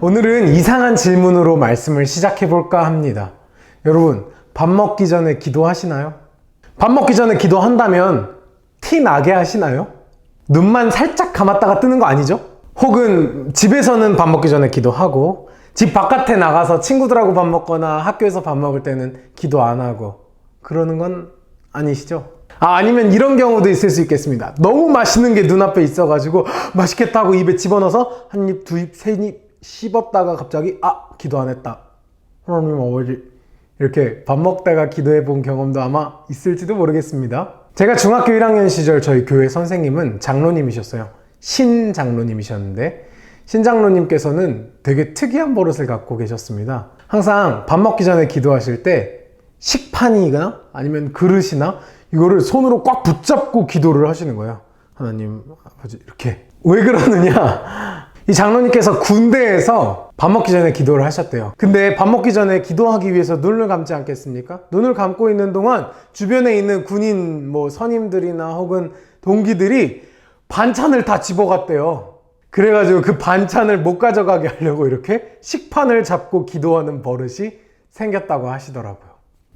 오늘은 이상한 질문으로 말씀을 시작해 볼까 합니다. 여러분, 밥 먹기 전에 기도하시나요? 밥 먹기 전에 기도한다면 티 나게 하시나요? 눈만 살짝 감았다가 뜨는 거 아니죠? 혹은 집에서는 밥 먹기 전에 기도하고 집 바깥에 나가서 친구들하고 밥 먹거나 학교에서 밥 먹을 때는 기도 안 하고 그러는 건 아니시죠? 아니면 이런 경우도 있을 수 있겠습니다. 너무 맛있는 게 눈앞에 있어가지고 맛있겠다 하고 입에 집어넣어서 한 입, 두 입, 세 입 씹었다가 갑자기 기도 안 했다. 하나님 아버지, 이렇게 밥 먹다가 기도해 본 경험도 아마 있을지도 모르겠습니다. 제가 중학교 1학년 시절 저희 교회 선생님은 장로님이셨어요. 신 장로님이셨는데 신 장로님께서는 되게 특이한 버릇을 갖고 계셨습니다. 항상 밥 먹기 전에 기도하실 때 식판이나 아니면 그릇이나 이거를 손으로 꽉 붙잡고 기도를 하시는 거예요. 하나님 아버지, 이렇게. 왜 그러느냐? 이 장로님께서 군대에서 밥 먹기 전에 기도를 하셨대요. 근데 밥 먹기 전에 기도하기 위해서 눈을 감지 않겠습니까? 눈을 감고 있는 동안 주변에 있는 군인 선임들이나 혹은 동기들이 반찬을 다 집어갔대요. 그래가지고 그 반찬을 못 가져가게 하려고 이렇게 식판을 잡고 기도하는 버릇이 생겼다고 하시더라고요.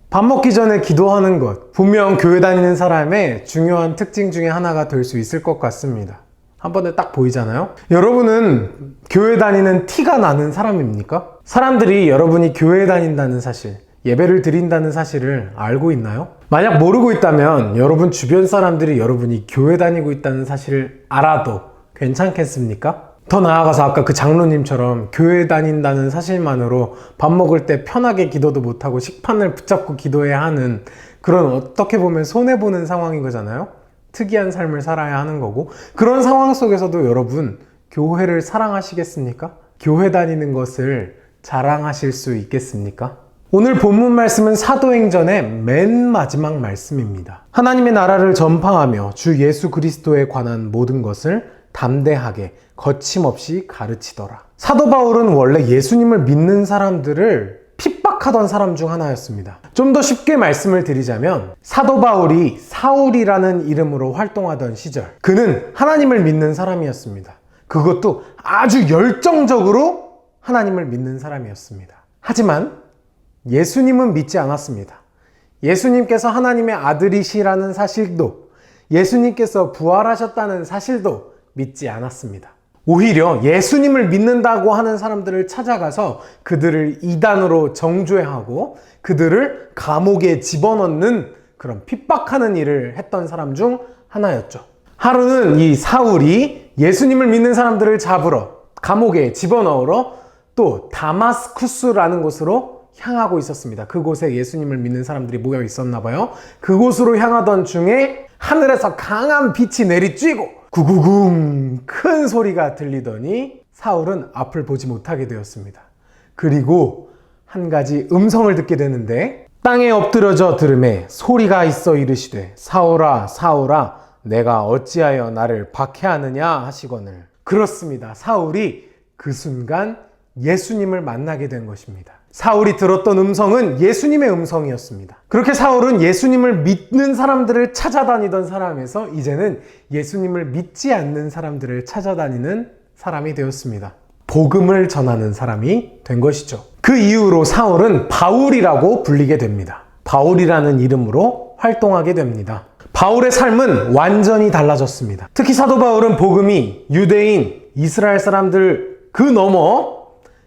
밥 먹기 전에 기도하는 것, 분명 교회 다니는 사람의 중요한 특징 중에 하나가 될 수 있을 것 같습니다. 한 번에 딱 보이잖아요? 여러분은 교회 다니는 티가 나는 사람입니까? 사람들이 여러분이 교회 다닌다는 사실, 예배를 드린다는 사실을 알고 있나요? 만약 모르고 있다면 여러분 주변 사람들이 여러분이 교회 다니고 있다는 사실을 알아도 괜찮겠습니까? 더 나아가서 아까 그 장로님처럼 교회 다닌다는 사실만으로 밥 먹을 때 편하게 기도도 못하고 식판을 붙잡고 기도해야 하는 그런, 어떻게 보면 손해보는 상황인 거잖아요? 특이한 삶을 살아야 하는 거고, 그런 상황 속에서도 여러분 교회를 사랑하시겠습니까? 교회 다니는 것을 자랑하실 수 있겠습니까? 오늘 본문 말씀은 사도행전의 맨 마지막 말씀입니다. 하나님의 나라를 전파하며 주 예수 그리스도에 관한 모든 것을 담대하게 거침없이 가르치더라. 사도 바울은 원래 예수님을 믿는 사람들을 핍박하던 사람 중 하나였습니다. 좀 더 쉽게 말씀을 드리자면 사도 바울이 사울이라는 이름으로 활동하던 시절, 그는 하나님을 믿는 사람이었습니다. 그것도 아주 열정적으로 하나님을 믿는 사람이었습니다. 하지만 예수님은 믿지 않았습니다. 예수님께서 하나님의 아들이시라는 사실도, 예수님께서 부활하셨다는 사실도 믿지 않았습니다. 오히려 예수님을 믿는다고 하는 사람들을 찾아가서 그들을 이단으로 정죄하고 그들을 감옥에 집어넣는 그런 핍박하는 일을 했던 사람 중 하나였죠. 하루는 이 사울이 예수님을 믿는 사람들을 잡으러, 감옥에 집어넣으러 또 다마스쿠스라는 곳으로 향하고 있었습니다. 그곳에 예수님을 믿는 사람들이 모여 있었나 봐요. 그곳으로 향하던 중에 하늘에서 강한 빛이 내리쬐고 구구궁 큰 소리가 들리더니 사울은 앞을 보지 못하게 되었습니다. 그리고 한 가지 음성을 듣게 되는데, 땅에 엎드려져 들음에 소리가 있어 이르시되 사울아 사울아 내가 어찌하여 나를 박해하느냐 하시거늘. 그렇습니다. 사울이 그 순간 예수님을 만나게 된 것입니다. 사울이 들었던 음성은 예수님의 음성이었습니다. 그렇게 사울은 예수님을 믿는 사람들을 찾아다니던 사람에서 이제는 예수님을 믿지 않는 사람들을 찾아다니는 사람이 되었습니다. 복음을 전하는 사람이 된 것이죠. 그 이후로 사울은 바울이라고 불리게 됩니다. 바울이라는 이름으로 활동하게 됩니다. 바울의 삶은 완전히 달라졌습니다. 특히 사도 바울은 복음이 유대인, 이스라엘 사람들 그 너머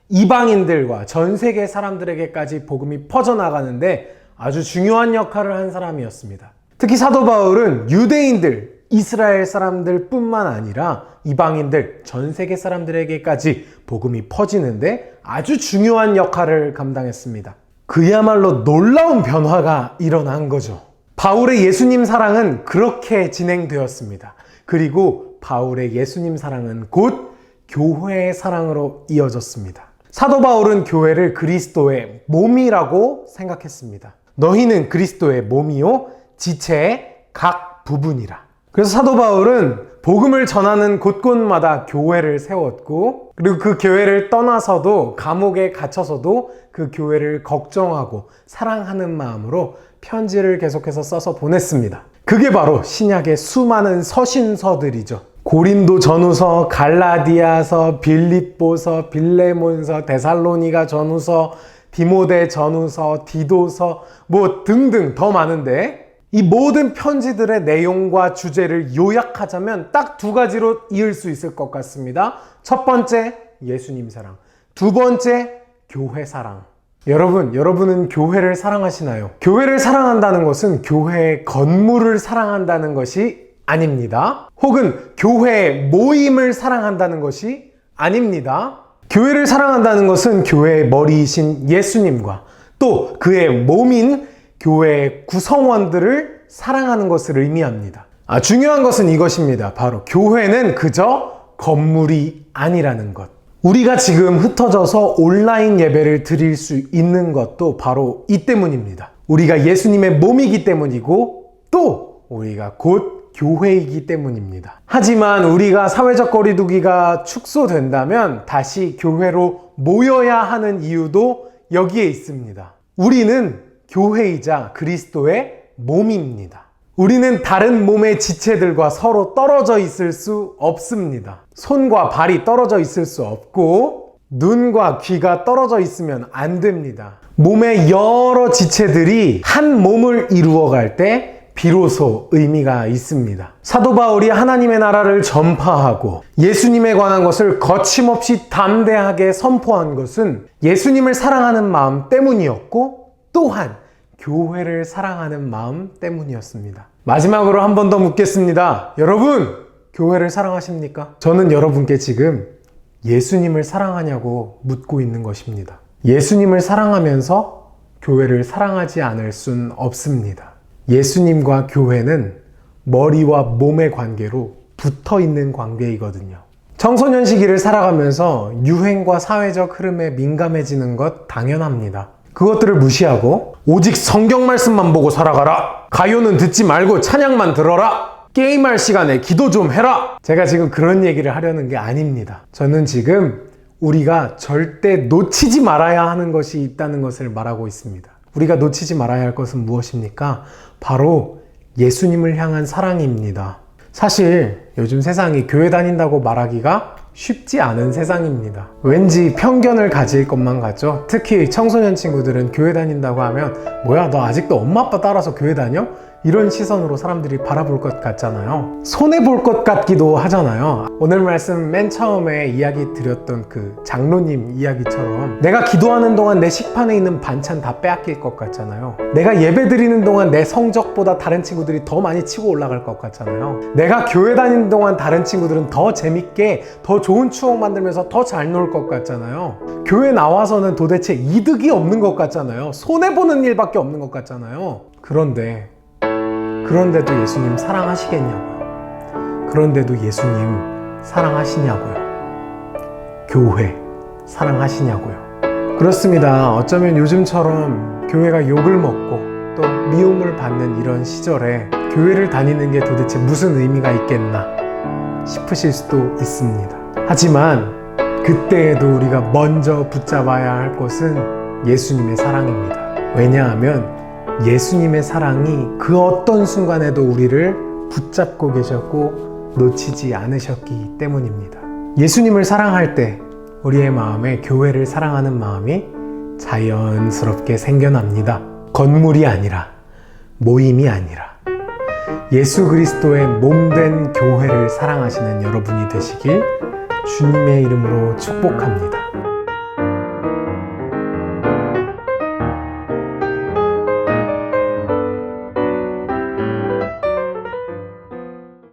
이방인들과 전 세계 사람들에게까지 복음이 퍼져나가는데 아주 중요한 역할을 한 사람이었습니다. 특히 사도 바울은 유대인들, 이스라엘 사람들 뿐만 아니라 이방인들, 전 세계 사람들에게까지 복음이 퍼지는데 아주 중요한 역할을 감당했습니다. 그야말로 놀라운 변화가 일어난 거죠. 바울의 예수님 사랑은 그렇게 진행되었습니다. 그리고 바울의 예수님 사랑은 곧 교회의 사랑으로 이어졌습니다. 사도 바울은 교회를 그리스도의 몸이라고 생각했습니다. 너희는 그리스도의 몸이요 지체의 각 부분이라. 그래서 사도 바울은 복음을 전하는 곳곳마다 교회를 세웠고, 그리고 그 교회를 떠나서도 감옥에 갇혀서도 그 교회를 걱정하고 사랑하는 마음으로 편지를 계속해서 써서 보냈습니다. 그게 바로 신약의 수많은 서신서들이죠. 고린도 전후서, 갈라디아서, 빌립보서, 빌레몬서, 데살로니가 전후서, 디모데 전후서, 디도서 뭐 등등 더 많은데 이 모든 편지들의 내용과 주제를 요약하자면 딱 두 가지로 이을 수 있을 것 같습니다. 첫 번째, 예수님 사랑. 두 번째, 교회 사랑. 여러분은 교회를 사랑하시나요? 교회를 사랑한다는 것은 교회의 건물을 사랑한다는 것이 아닙니다. 혹은 교회의 모임을 사랑한다는 것이 아닙니다. 교회를 사랑한다는 것은 교회의 머리이신 예수님과 또 그의 몸인 교회의 구성원들을 사랑하는 것을 의미합니다. 중요한 것은 이것입니다. 바로 교회는 그저 건물이 아니라는 것. 우리가 지금 흩어져서 온라인 예배를 드릴 수 있는 것도 바로 이 때문입니다. 우리가 예수님의 몸이기 때문이고 또 우리가 곧 교회이기 때문입니다. 하지만 우리가 사회적 거리두기가 축소된다면 다시 교회로 모여야 하는 이유도 여기에 있습니다. 우리는 교회이자 그리스도의 몸입니다. 우리는 다른 몸의 지체들과 서로 떨어져 있을 수 없습니다. 손과 발이 떨어져 있을 수 없고 눈과 귀가 떨어져 있으면 안 됩니다. 몸의 여러 지체들이 한 몸을 이루어갈 때 비로소 의미가 있습니다. 사도 바울이 하나님의 나라를 전파하고 예수님에 관한 것을 거침없이 담대하게 선포한 것은 예수님을 사랑하는 마음 때문이었고 또한 교회를 사랑하는 마음 때문이었습니다. 마지막으로 한 번 더 묻겠습니다. 여러분, 교회를 사랑하십니까? 저는 여러분께 지금 예수님을 사랑하냐고 묻고 있는 것입니다. 예수님을 사랑하면서 교회를 사랑하지 않을 순 없습니다. 예수님과 교회는 머리와 몸의 관계로 붙어 있는 관계이거든요. 청소년 시기를 살아가면서 유행과 사회적 흐름에 민감해지는 것 당연합니다. 그것들을 무시하고 오직 성경 말씀만 보고 살아가라. 가요는 듣지 말고 찬양만 들어라. 게임할 시간에 기도 좀 해라. 제가 지금 그런 얘기를 하려는 게 아닙니다. 저는 지금 우리가 절대 놓치지 말아야 하는 것이 있다는 것을 말하고 있습니다. 우리가 놓치지 말아야 할 것은 무엇입니까? 바로 예수님을 향한 사랑입니다. 사실 요즘 세상이 교회 다닌다고 말하기가 쉽지 않은 세상입니다. 왠지 편견을 가질 것만 같죠? 특히 청소년 친구들은 교회 다닌다고 하면 뭐야, 너 아직도 엄마 아빠 따라서 교회 다녀? 이런 시선으로 사람들이 바라볼 것 같잖아요. 손해볼 것 같기도 하잖아요. 오늘 말씀 맨 처음에 이야기 드렸던 그 장로님 이야기처럼 내가 기도하는 동안 내 식판에 있는 반찬 다 빼앗길 것 같잖아요. 내가 예배 드리는 동안 내 성적보다 다른 친구들이 더 많이 치고 올라갈 것 같잖아요. 내가 교회 다니는 동안 다른 친구들은 더 재밌게 더 좋은 추억 만들면서 더 잘 놀 것 같잖아요. 교회 나와서는 도대체 이득이 없는 것 같잖아요. 손해보는 일밖에 없는 것 같잖아요. 그런데도 예수님 사랑하시겠냐고요. 그런데도 예수님 사랑하시냐고요. 교회 사랑하시냐고요. 그렇습니다. 어쩌면 요즘처럼 교회가 욕을 먹고 또 미움을 받는 이런 시절에 교회를 다니는 게 도대체 무슨 의미가 있겠나 싶으실 수도 있습니다. 하지만 그때에도 우리가 먼저 붙잡아야 할 것은 예수님의 사랑입니다. 왜냐하면 예수님의 사랑이 그 어떤 순간에도 우리를 붙잡고 계셨고 놓치지 않으셨기 때문입니다. 예수님을 사랑할 때 우리의 마음에 교회를 사랑하는 마음이 자연스럽게 생겨납니다. 건물이 아니라, 모임이 아니라 예수 그리스도의 몸된 교회를 사랑하시는 여러분이 되시길 주님의 이름으로 축복합니다.